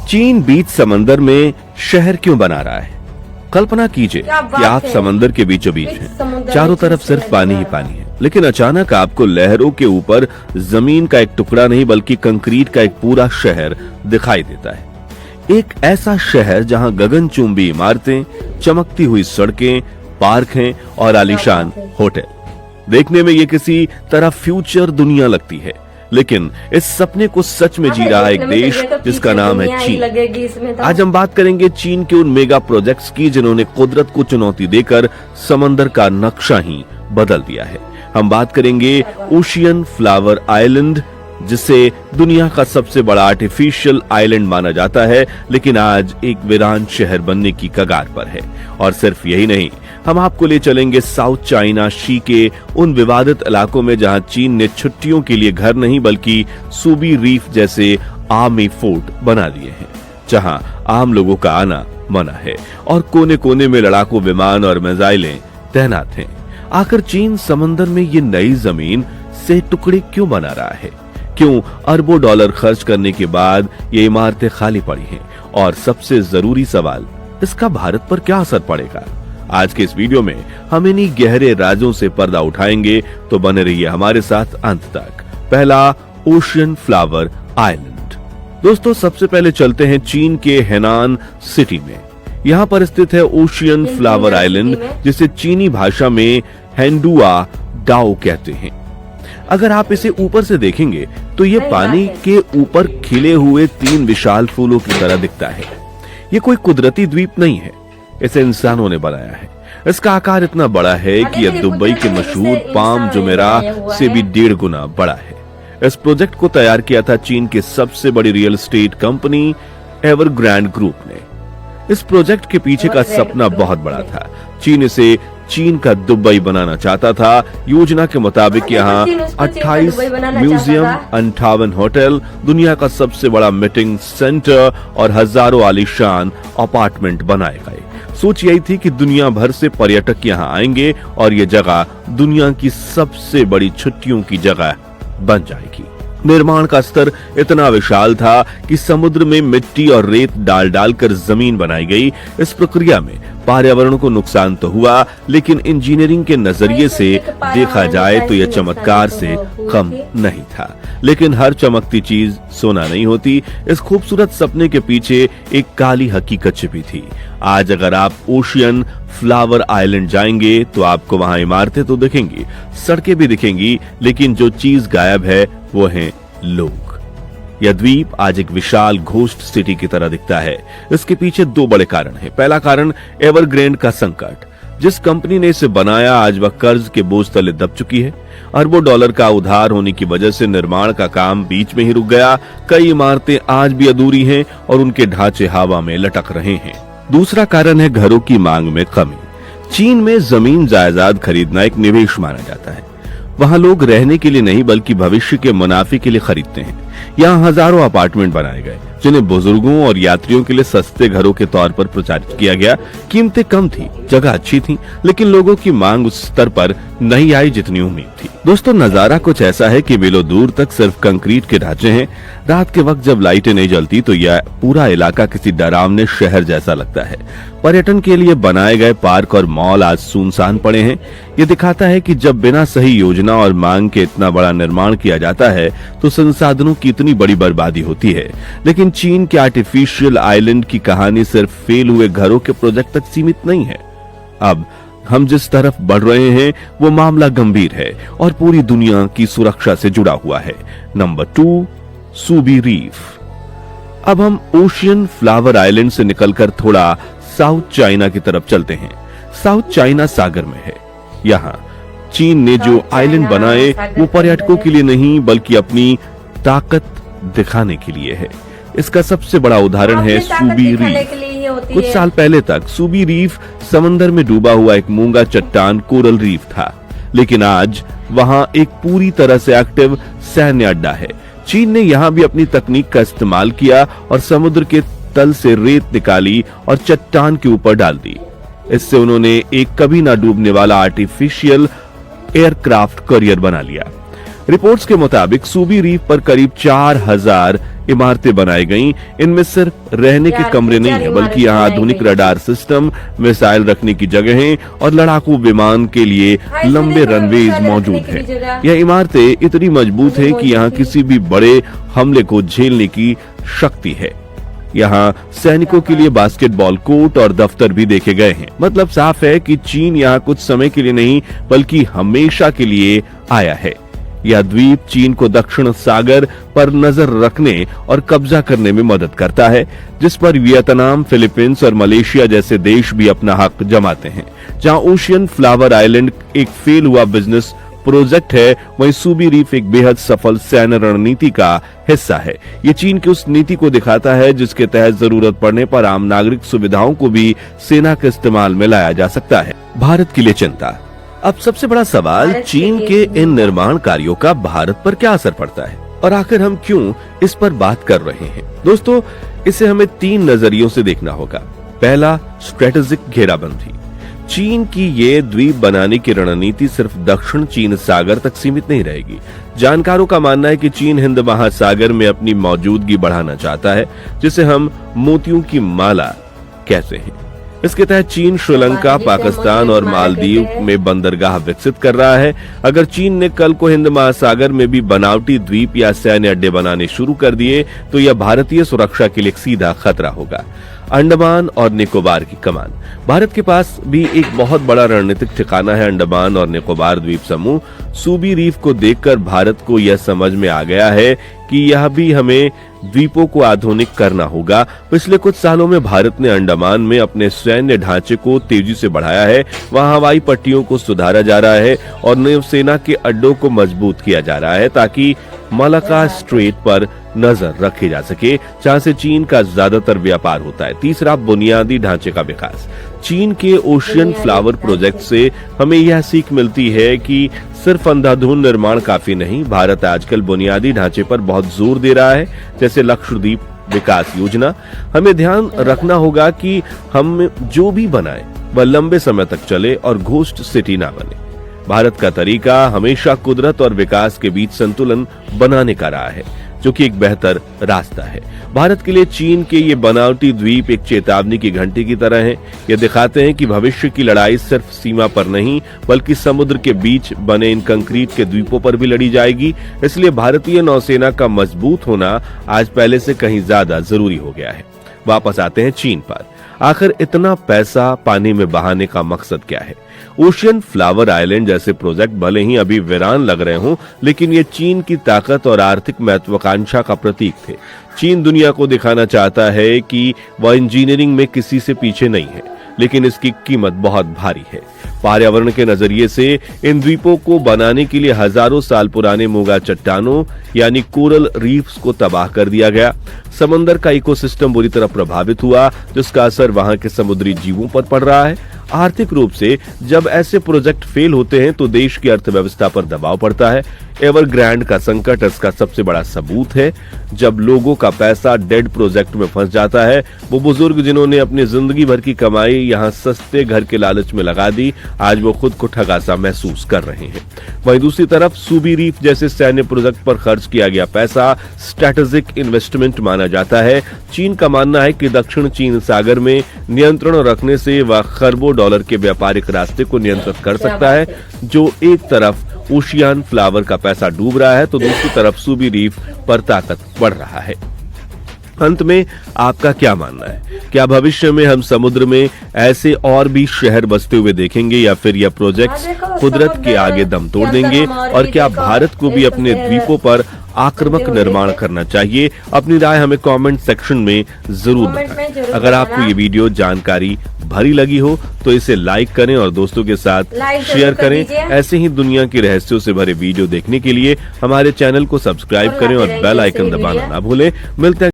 चीन बीच समंदर में शहर क्यों बना रहा है? कल्पना कीजिए कि आप समंदर के बीचों बीच हैं, चारों तरफ सिर्फ पानी ही पानी है, लेकिन अचानक आपको लहरों के ऊपर जमीन का एक टुकड़ा नहीं बल्कि कंक्रीट का एक पूरा शहर दिखाई देता है। एक ऐसा शहर जहां गगनचुंबी इमारतें, चमकती हुई सड़कें, पार्क हैं और आलीशान होटल। देखने में ये किसी तरह फ्यूचर दुनिया लगती है, लेकिन इस सपने को सच में जी रहा एक देश जिसका नाम है चीन। आज हम बात करेंगे चीन के उन मेगा प्रोजेक्ट्स की जिन्होंने कुदरत को चुनौती देकर समंदर का नक्शा ही बदल दिया है। हम बात करेंगे ओशियन फ्लावर आइलैंड, जिसे दुनिया का सबसे बड़ा आर्टिफिशियल आइलैंड माना जाता है, लेकिन आज एक वीरान शहर बनने की कगार पर है। और सिर्फ यही नहीं, हम आपको ले चलेंगे साउथ चाइना सी के उन विवादित इलाकों में जहां चीन ने छुट्टियों के लिए घर नहीं बल्कि सूबी रीफ जैसे आर्मी फोर्ट बना दिए हैं, जहां आम लोगों का आना मना है और कोने कोने में लड़ाकू विमान और मिसाइलें तैनात हैं। आखिर चीन समंदर में ये नई जमीन से टुकड़े क्यों बना रहा है? क्यों अरबों डॉलर खर्च करने के बाद ये इमारतें खाली पड़ी हैं? और सबसे जरूरी सवाल, इसका भारत पर क्या असर पड़ेगा? आज के इस वीडियो में हम इन्हीं गहरे राजों से पर्दा उठाएंगे, तो बने रहिए हमारे साथ अंत तक। पहला, ओशियन फ्लावर आइलैंड। दोस्तों, सबसे पहले चलते हैं चीन के हेनान सिटी में। यहाँ पर स्थित है ओशियन फ्लावर आइलैंड, जिसे चीनी भाषा में हेंडुआ डाओ कहते हैं। अगर आप इसे ऊपर से देखेंगे तो ये पानी के ऊपर खिले हुए 3 विशाल फूलों की तरह दिखता है। ये कोई कुदरती द्वीप नहीं है, इसे इंसानों ने बनाया है। इसका आकार इतना बड़ा है कि यह दुबई के मशहूर पाम जुमेरा से भी 1.5 गुना बड़ा है। इस प्रोजेक्ट को तैयार किया था चीन की सबसे बड़ी real estate company Evergrande group ने। इस प्रोजेक्ट के पीछे का सपना बहुत बड़ा था। चीन इसे चीन का दुबई बनाना चाहता था। योजना के मुताबिक यहाँ 28 म्यूजियम, 58 होटल, दुनिया का सबसे बड़ा मीटिंग सेंटर और हजारों आलीशान अपार्टमेंट बनाए गए। सोच यही थी कि दुनिया भर से पर्यटक यहाँ आएंगे और ये जगह दुनिया की सबसे बड़ी छुट्टियों की जगह बन जाएगी। निर्माण का स्तर इतना विशाल था कि समुद्र में मिट्टी और रेत डाल डालकर जमीन बनाई गई। इस प्रक्रिया में पर्यावरण को नुकसान तो हुआ, लेकिन इंजीनियरिंग के नजरिए से देखा जाए तो यह चमत्कार से कम नहीं था। लेकिन हर चमकती चीज सोना नहीं होती। इस खूबसूरत सपने के पीछे एक काली हकीकत छिपी थी। आज अगर आप ओशियन फ्लावर आइलैंड जाएंगे तो आपको वहां इमारतें तो दिखेंगी, सड़कें भी दिखेंगी, लेकिन जो चीज गायब है वो हैं लोग। यह द्वीप आज एक विशाल घोस्ट सिटी की तरह दिखता है। इसके पीछे 2 बड़े कारण हैं। पहला कारण एवरग्रैंड का संकट। जिस कंपनी ने इसे बनाया आज वह कर्ज के बोझ तले दब चुकी है। अरबों डॉलर का उधार होने की वजह से निर्माण का काम बीच में ही रुक गया। कई इमारतें आज भी अधूरी हैं और उनके ढांचे हवा में लटक रहे हैं। दूसरा कारण है घरों की मांग में कमी। चीन में जमीन जायदाद खरीदना एक निवेश माना जाता है। वहां लोग रहने के लिए नहीं बल्कि भविष्य के मुनाफे के लिए खरीदते हैं। यहाँ हजारों अपार्टमेंट बनाए गए जिन्हें बुजुर्गों और यात्रियों के लिए सस्ते घरों के तौर पर प्रचारित किया गया। कीमतें कम थी, जगह अच्छी थी, लेकिन लोगों की मांग उस स्तर पर नहीं आई जितनी उम्मीद थी। दोस्तों, नजारा कुछ ऐसा है कि मीलों दूर तक सिर्फ कंक्रीट के ढांचे हैं। रात के वक्त जब लाइटें नहीं जलती तो यह पूरा इलाका किसी डरावने शहर जैसा लगता है। पर्यटन के लिए बनाए गए पार्क और मॉल आज सुनसान पड़े हैं। ये दिखाता है कि जब बिना सही योजना और मांग के इतना बड़ा निर्माण किया जाता है तो संसाधनों की इतनी बड़ी बर्बादी होती है। लेकिन चीन के आर्टिफिशियल आइलैंड की कहानी सिर्फ फेल हुए घरों के प्रोजेक्ट तक सीमित नहीं है। अब हम जिस तरफ बढ़ रहे हैं वो मामला गंभीर है और पूरी दुनिया की सुरक्षा से जुड़ा हुआ है। Number 2, Subi Reef. अब हम ओशियन फ्लावर आइलैंड से निकलकर थोड़ा साउथ चाइना की तरफ चलते हैं। साउथ चाइना सागर में है। यहाँ चीन ने जो आइलैंड बनाए वो पर्यटकों के लिए नहीं बल्कि अपनी ताकत दिखाने के लिए है। इसका सबसे बड़ा उदाहरण है सूबी रीफ। कुछ साल पहले तक सूबी रीफ समंदर में डूबा हुआ एक मूंगा चट्टान कोरल रीफ था, लेकिन आज वहां एक पूरी तरह से एक्टिव सैन्य अड्डा है। चीन ने यहाँ भी अपनी तकनीक का इस्तेमाल किया और समुद्र के तल से रेत निकाली और चट्टान के ऊपर डाल दी। इससे उन्होंने एक कभी ना डूबने वाला आर्टिफिशियल एयरक्राफ्ट कैरियर बना लिया। रिपोर्ट्स के मुताबिक सूबी रीफ पर करीब 4000 इमारतें बनाई गईं। इनमें सिर्फ रहने के कमरे नहीं है, बल्कि यहाँ आधुनिक रडार सिस्टम, मिसाइल रखने की जगहें और लड़ाकू विमान के लिए लंबे रनवेज मौजूद हैं। यह इमारतें इतनी मजबूत है कि यहाँ किसी भी बड़े हमले को झेलने की शक्ति है। यहाँ सैनिकों के लिए बास्केटबॉल कोर्ट और दफ्तर भी देखे गए हैं। मतलब साफ है कि चीन यहाँ कुछ समय के लिए नहीं बल्कि हमेशा के लिए आया है। यह द्वीप चीन को दक्षिण सागर पर नजर रखने और कब्जा करने में मदद करता है, जिस पर वियतनाम, फिलीपींस और मलेशिया जैसे देश भी अपना हक जमाते हैं। जहां ओशियन फ्लावर आइलैंड एक फेल हुआ बिजनेस प्रोजेक्ट है, वहीं सूबी रीफ एक बेहद सफल सैन्य रणनीति का हिस्सा है। ये चीन की उस नीति को दिखाता है जिसके तहत जरूरत पड़ने पर आम नागरिक सुविधाओं को भी सेना के इस्तेमाल में लाया जा सकता है। भारत के लिए चिंता। अब सबसे बड़ा सवाल, चीन के इन निर्माण कार्यों का भारत पर क्या असर पड़ता है और आखिर हम क्यों इस पर बात कर रहे हैं? दोस्तों, इसे हमें 3 नजरियों से देखना होगा। पहला, स्ट्रेटेजिक घेराबंदी। चीन की ये द्वीप बनाने की रणनीति सिर्फ दक्षिण चीन सागर तक सीमित नहीं रहेगी। जानकारों का मानना है कि चीन हिंद महासागर में अपनी मौजूदगी बढ़ाना चाहता है, जिसे हम मोतियों की माला कहते हैं। इसके तहत चीन श्रीलंका, पाकिस्तान और मालदीव में बंदरगाह विकसित कर रहा है। अगर चीन ने कल को हिंद महासागर में भी बनावटी द्वीप या सैन्य अड्डे बनाने शुरू कर दिए तो यह भारतीय सुरक्षा के लिए एक सीधा खतरा होगा। अंडमान और निकोबार की कमान। भारत के पास भी एक बहुत बड़ा रणनीतिक ठिकाना है, अंडमान और निकोबार द्वीप समूह। सूबी रीफ को देखकर भारत को यह समझ में आ गया है कि यह भी हमें द्वीपों को आधुनिक करना होगा। पिछले कुछ सालों में भारत ने अंडमान में अपने सैन्य ढांचे को तेजी से बढ़ाया है। वहां हवाई पट्टियों को सुधारा जा रहा है और नौसेना के अड्डों को मजबूत किया जा रहा है ताकि मलाक्का स्ट्रेट पर नजर रखी जा सके, जहां से चीन का ज्यादातर व्यापार होता है। तीसरा, बुनियादी ढांचे का विकास। चीन के ओशियन फ्लावर प्रोजेक्ट से हमें यह सीख मिलती है कि सिर्फ अंधाधुंध निर्माण काफी नहीं। भारत आजकल बुनियादी ढांचे पर बहुत जोर दे रहा है, जैसे लक्षद्वीप विकास योजना। हमें ध्यान रखना होगा कि हम जो भी बनाए वह लंबे समय तक चले और घोस्ट सिटी ना बने। भारत का तरीका हमेशा कुदरत और विकास के बीच संतुलन बनाने का रहा है, जो कि एक बेहतर रास्ता है। भारत के लिए चीन के ये बनावटी द्वीप एक चेतावनी की घंटी की तरह हैं। ये दिखाते हैं कि भविष्य की लड़ाई सिर्फ सीमा पर नहीं बल्कि समुद्र के बीच बने इन कंक्रीट के द्वीपों पर भी लड़ी जाएगी। इसलिए भारतीय नौसेना का मजबूत होना आज पहले से कहीं ज्यादा जरूरी हो गया है। वापस आते हैं चीन पर। आखिर इतना पैसा पानी में बहाने का मकसद क्या है? ओशियन फ्लावर आइलैंड जैसे प्रोजेक्ट भले ही अभी वीरान लग रहे हों, लेकिन ये चीन की ताकत और आर्थिक महत्वाकांक्षा का प्रतीक थे। चीन दुनिया को दिखाना चाहता है कि वह इंजीनियरिंग में किसी से पीछे नहीं है, लेकिन इसकी कीमत बहुत भारी है। पर्यावरण के नजरिए से इन द्वीपों को बनाने के लिए हजारों साल पुराने मूंगा चट्टानों यानी कोरल रीफ्स को तबाह कर दिया गया। समंदर का इकोसिस्टम बुरी तरह प्रभावित हुआ, जिसका असर वहां के समुद्री जीवों पर पड़ रहा है। आर्थिक रूप से जब ऐसे प्रोजेक्ट फेल होते हैं तो देश की अर्थव्यवस्था पर दबाव पड़ता है। एवरग्रांड का संकट इसका सबसे बड़ा सबूत है। जब लोगों का पैसा डेड प्रोजेक्ट में फंस जाता है, वो बुजुर्ग जिन्होंने अपनी जिंदगी भर की कमाई यहाँ सस्ते घर के लालच में लगा दी, आज वो खुद को ठगा सा महसूस कर रहे हैं। वहीं दूसरी तरफ सूबी रीफ जैसे सैन्य प्रोजेक्ट पर खर्च किया गया पैसा स्ट्रेटेजिक इन्वेस्टमेंट माना जाता है। चीन का मानना है कि दक्षिण चीन सागर में नियंत्रण रखने से वह खरबों डॉलर के व्यापारिक रास्ते को नियंत्रित कर सकता है। जो एक तरफ ओशियन फ्लावर का पैसा डूब रहा है तो दूसरी तरफ सूबी रीफ पर ताकत बढ़ रहा है। अंत में आपका क्या मानना है? क्या भविष्य में हम समुद्र में ऐसे और भी शहर बसते हुए देखेंगे या फिर यह प्रोजेक्ट्स कुदरत के आगे दम तोड़ देंगे? और क्या भारत को भी अपने द्वीपों पर आक्रामक निर्माण करना चाहिए? अपनी राय हमें कमेंट सेक्शन में जरूर बताएं। अगर आपको ये वीडियो जानकारी भरी लगी हो तो इसे लाइक करें और दोस्तों के साथ शेयर करें। ऐसे ही दुनिया के रहस्यों से भरे वीडियो देखने के लिए हमारे चैनल को सब्सक्राइब करें और बेल आइकन दबाना ना भूलें। मिलते हैं